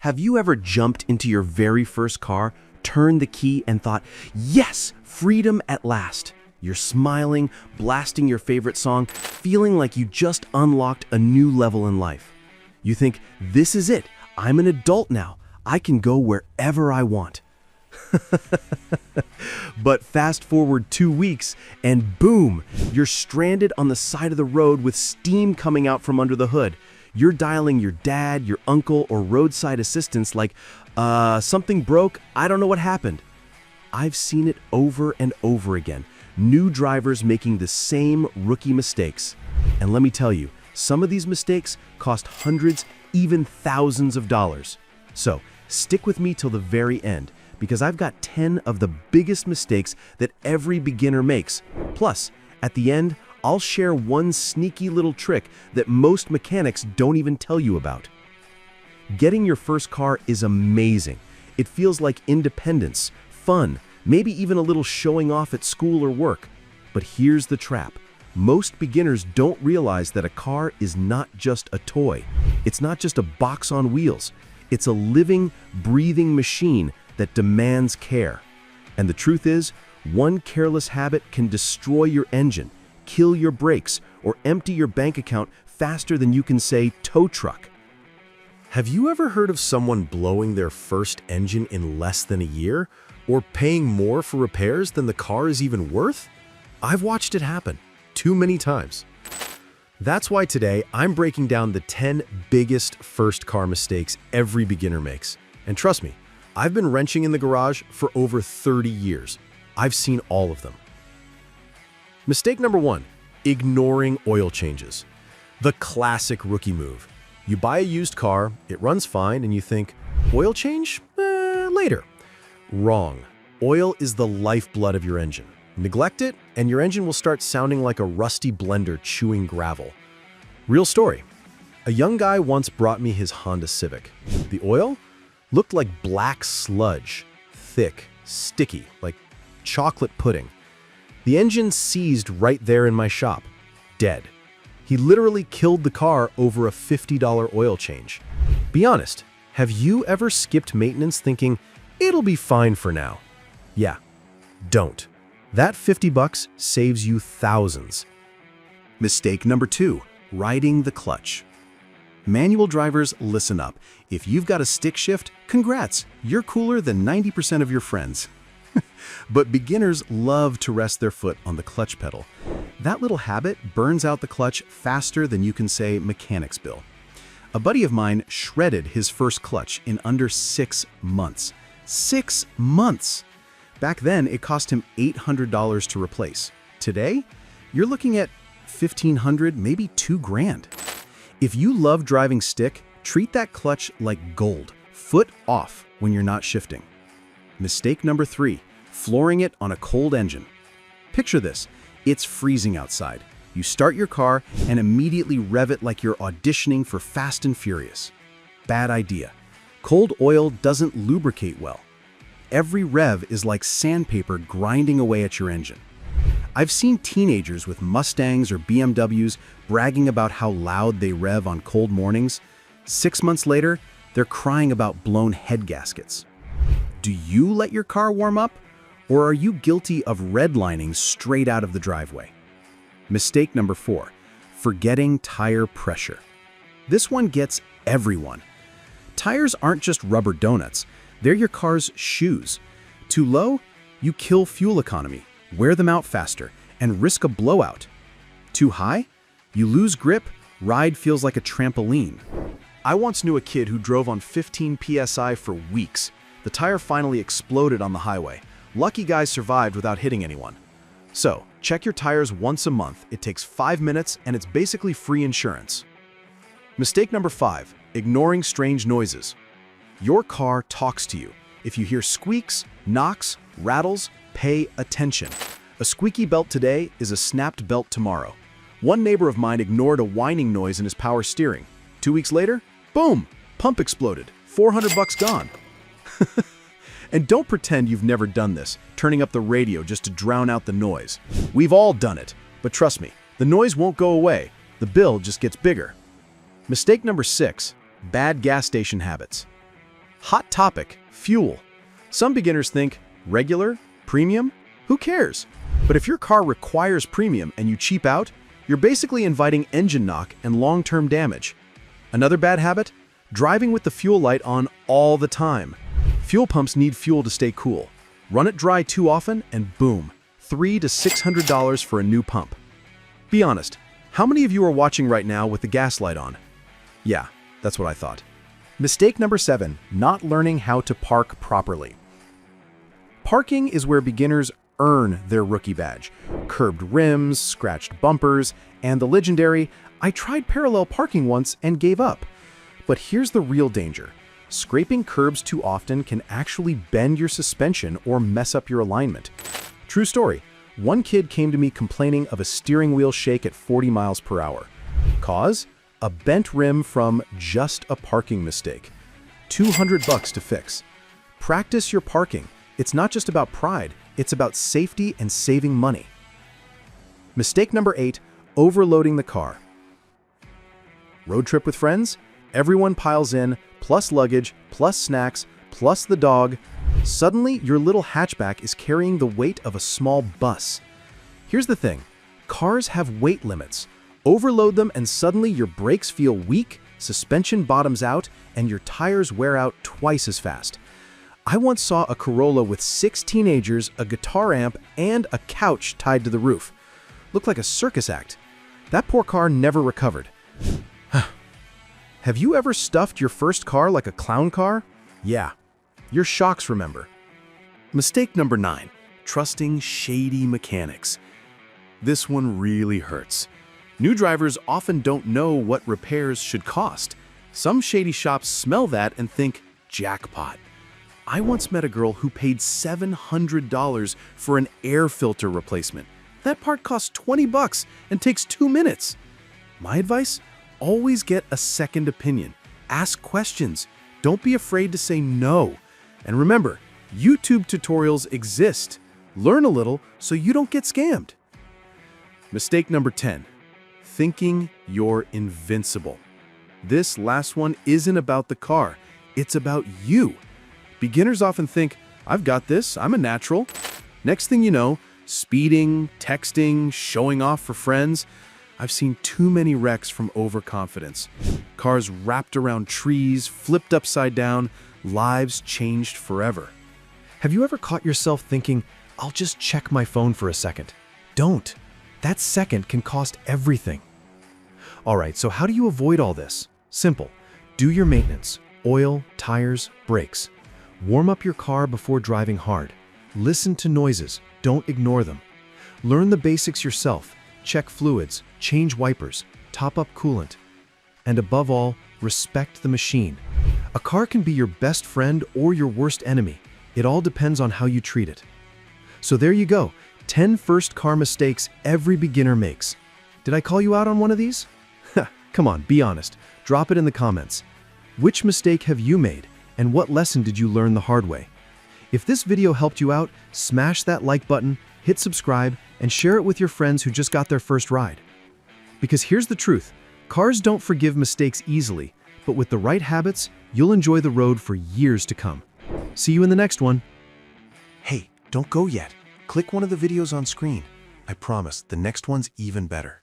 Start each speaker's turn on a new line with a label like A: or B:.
A: Have you ever jumped into your very first car, turned the key, and thought, yes, freedom at last? You're smiling, blasting your favorite song, feeling like you just unlocked a new level in life. You think, this is it. I'm an adult now. I can go wherever I want. But fast forward 2 weeks, and boom, you're stranded on the side of the road with steam coming out from under the hood. You're dialing your dad, your uncle, or roadside assistance like, something broke, I don't know what happened. I've seen it over and over again. New drivers making the same rookie mistakes. And let me tell you, some of these mistakes cost hundreds, even thousands of dollars. So stick with me till the very end, because I've got 10 of the biggest mistakes that every beginner makes. Plus, at the end, I'll share one sneaky little trick that most mechanics don't even tell you about. Getting your first car is amazing. It feels like independence, fun, maybe even a little showing off at school or work. But here's the trap. Most beginners don't realize that a car is not just a toy. It's not just a box on wheels. It's a living, breathing machine that demands care. And the truth is, one careless habit can destroy your engine, kill your brakes, or empty your bank account faster than you can say tow truck.
B: Have you ever heard of someone blowing their first engine in less than a year, or paying more for repairs than the car is even worth? I've watched it happen too many times. That's why today I'm breaking down the 10 biggest first car mistakes every beginner makes. And trust me, I've been wrenching in the garage for over 30 years. I've seen all of them. Mistake number 1, ignoring oil changes. The classic rookie move. You buy a used car, it runs fine, and you think, oil change? Later. Wrong. Oil is the lifeblood of your engine. Neglect it, and your engine will start sounding like a rusty blender chewing gravel. Real story. A young guy once brought me his Honda Civic. The oil looked like black sludge, thick, sticky, like chocolate pudding. The engine seized right there in my shop, dead. He literally killed the car over a $50 oil change. Be honest, have you ever skipped maintenance thinking, it'll be fine for now? Yeah, don't. That $50 saves you thousands.
A: Mistake number 2, riding the clutch. Manual drivers, listen up. If you've got a stick shift, congrats, you're cooler than 90% of your friends. But beginners love to rest their foot on the clutch pedal. That little habit burns out the clutch faster than you can say mechanic's bill. A buddy of mine shredded his first clutch in under 6 months. 6 months! Back then, it cost him $800 to replace. Today, you're looking at $1,500, maybe $2,000. If you love driving stick, treat that clutch like gold, foot off when you're not shifting. Mistake number 3, flooring it on a cold engine. Picture this, it's freezing outside. You start your car and immediately rev it like you're auditioning for Fast and Furious. Bad idea. Cold oil doesn't lubricate well. Every rev is like sandpaper grinding away at your engine. I've seen teenagers with Mustangs or BMWs bragging about how loud they rev on cold mornings. 6 months later, they're crying about blown head gaskets. Do you let your car warm up, or are you guilty of redlining straight out of the driveway? Mistake number 4, forgetting tire pressure. This one gets everyone. Tires aren't just rubber donuts, they're your car's shoes. Too low? You kill fuel economy, wear them out faster, and risk a blowout. Too high? You lose grip, ride feels like a trampoline. I once knew a kid who drove on 15 PSI for weeks. The tire finally exploded on the highway. Lucky guys survived without hitting anyone. So, check your tires once a month. It takes 5 minutes and it's basically free insurance. Mistake number 5, ignoring strange noises. Your car talks to you. If you hear squeaks, knocks, rattles, pay attention. A squeaky belt today is a snapped belt tomorrow. One neighbor of mine ignored a whining noise in his power steering. 2 weeks later, boom, pump exploded, $400 gone. And don't pretend you've never done this, turning up the radio just to drown out the noise. We've all done it, but trust me, the noise won't go away. The bill just gets bigger. Mistake number 6, bad gas station habits. Hot topic, fuel. Some beginners think, regular, premium, who cares? But if your car requires premium and you cheap out, you're basically inviting engine knock and long-term damage. Another bad habit? Driving with the fuel light on all the time. Fuel pumps need fuel to stay cool. Run it dry too often and boom, $300 to $600 for a new pump. Be honest, how many of you are watching right now with the gas light on? Yeah, that's what I thought. Mistake number 7, not learning how to park properly. Parking is where beginners earn their rookie badge. Curved rims, scratched bumpers, and the legendary, "I tried parallel parking once and gave up." But here's the real danger. Scraping curbs too often can actually bend your suspension or mess up your alignment. True story. One kid came to me complaining of a steering wheel shake at 40 miles per hour. Cause? A bent rim from just a parking mistake. $200 to fix. Practice your parking. It's not just about pride, it's about safety and saving money. Mistake number 8, overloading the car. Road trip with friends? Everyone piles in, plus luggage, plus snacks, plus the dog. Suddenly, your little hatchback is carrying the weight of a small bus. Here's the thing, cars have weight limits. Overload them and suddenly your brakes feel weak, suspension bottoms out, and your tires wear out twice as fast. I once saw a Corolla with 6 teenagers, a guitar amp, and a couch tied to the roof. Looked like a circus act. That poor car never recovered. Have you ever stuffed your first car like a clown car? Yeah. Your shocks, remember. Mistake number 9, trusting shady mechanics. This one really hurts. New drivers often don't know what repairs should cost. Some shady shops smell that and think, jackpot. I once met a girl who paid $700 for an air filter replacement. That part costs $20 and takes 2 minutes. My advice? Always get a second opinion. Ask questions. Don't be afraid to say no. And remember, YouTube tutorials exist. Learn a little so you don't get scammed. Mistake number 10, thinking you're invincible. This last one isn't about the car, it's about you. Beginners often think, I've got this, I'm a natural. Next thing you know, speeding, texting, showing off for friends. I've seen too many wrecks from overconfidence. Cars wrapped around trees, flipped upside down, lives changed forever. Have you ever caught yourself thinking, I'll just check my phone for a second? Don't. That second can cost everything. All right, so how do you avoid all this? Simple. Do your maintenance. Oil, tires, brakes. Warm up your car before driving hard. Listen to noises. Don't ignore them. Learn the basics yourself. Check fluids, change wipers, top up coolant. And above all, respect the machine. A car can be your best friend or your worst enemy. It all depends on how you treat it. So there you go, 10 first car mistakes every beginner makes. Did I call you out on one of these? Come on, be honest. Drop it in the comments. Which mistake have you made, and what lesson did you learn the hard way? If this video helped you out, smash that like button, hit subscribe, and share it with your friends who just got their first ride. Because here's the truth, cars don't forgive mistakes easily, but with the right habits, you'll enjoy the road for years to come. See you in the next one. Hey, don't go yet. Click one of the videos on screen. I promise, the next one's even better.